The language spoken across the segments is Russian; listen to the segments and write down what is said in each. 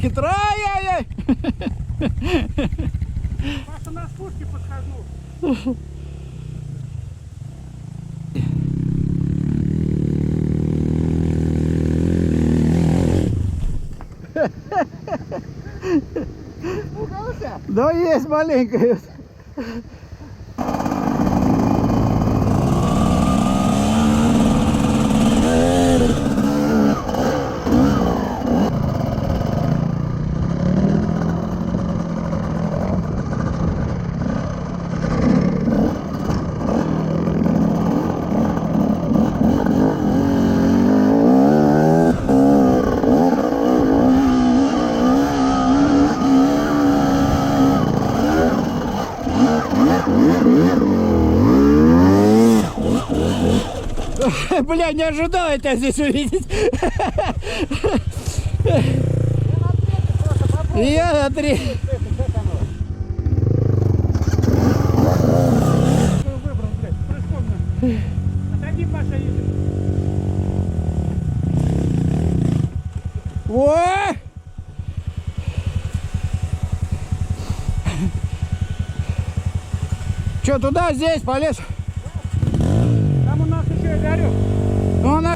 Хитрая! Паша на спуске подхожу. Испугался? Да есть маленькая. Бля, не ожидал тебя здесь увидеть. Я на 3. Выбрал, блядь, прыжком на. Отойди, Паша, едет. О! Че, туда, здесь полез? Там у нас еще и горю. Ну, она...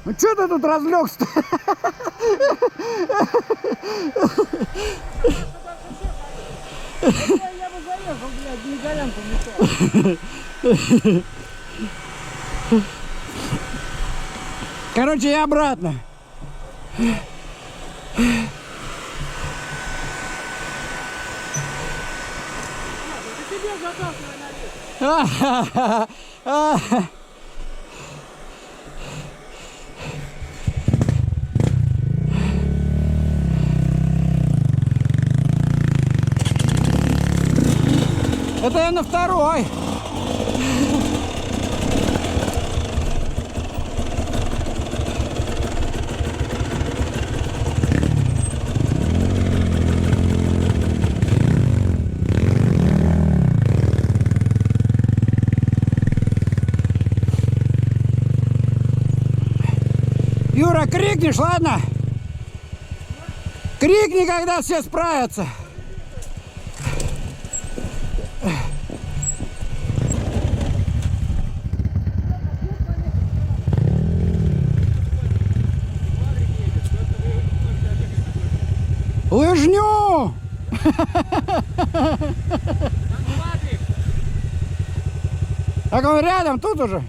Ну что ты тут разлегся-то? Я бы заехал, блядь, не голянку мешал. Короче, и обратно. Это тебе заталкивай наверх. Это я на второй. Юра, крикнешь, ладно? Крикни, когда все справятся. Лыжню! Так он рядом, тут уже.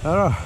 Здорово.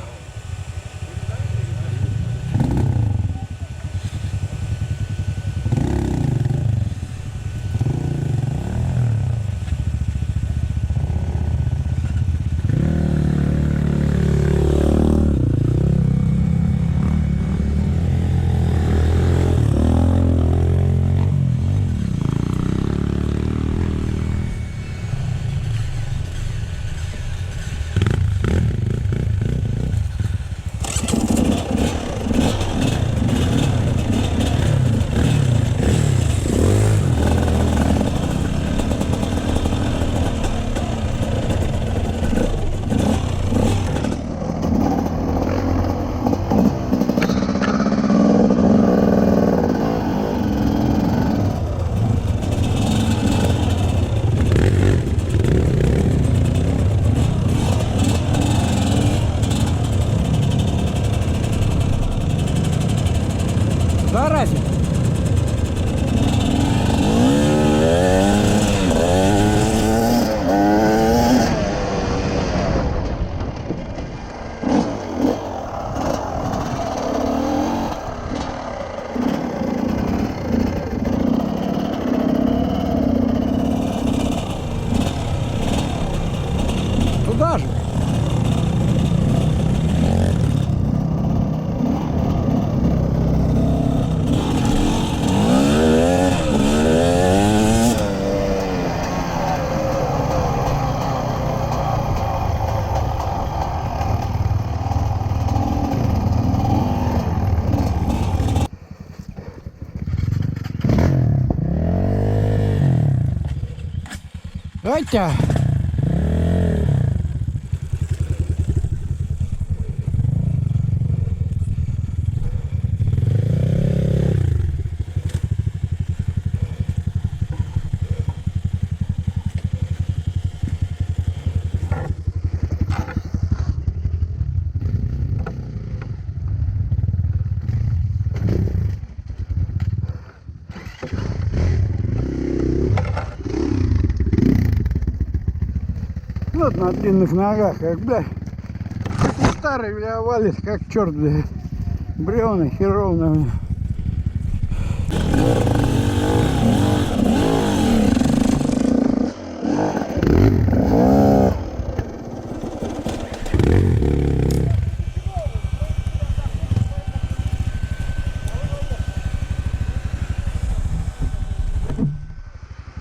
Хотя. Вот на длинных ногах, как, бля, такой старый, бля, валит, как черт, бля, бревна херовно, бля.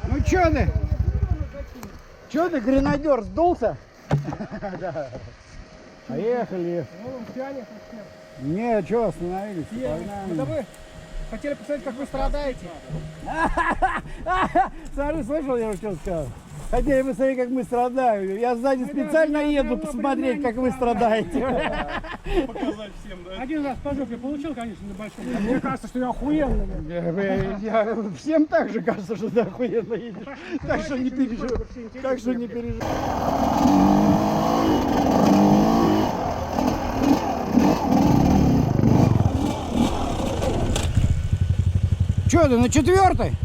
Ну чё ты? Чё ты, гренадер, сдулся? Поехали. Нет, чё, остановились? Это вы хотели посмотреть, как вы страдаете? Смотри, слышал, я что сказал? Хотели посмотреть, как мы страдаем. Я сзади специально еду посмотреть, как вы страдаете. Показать всем, да? Один раз по жопе получил, конечно, на большом. Мне кажется, что я охуенно. Всем так же кажется, что ты охуенно едешь. Так что не переживай. Так что не переживай. Че ты, на 4-й?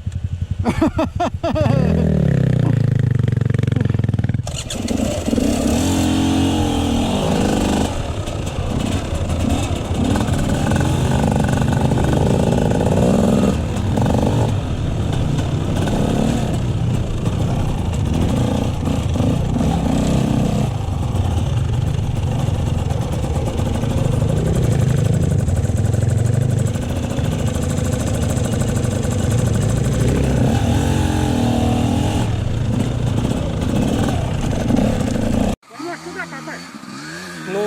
Ну,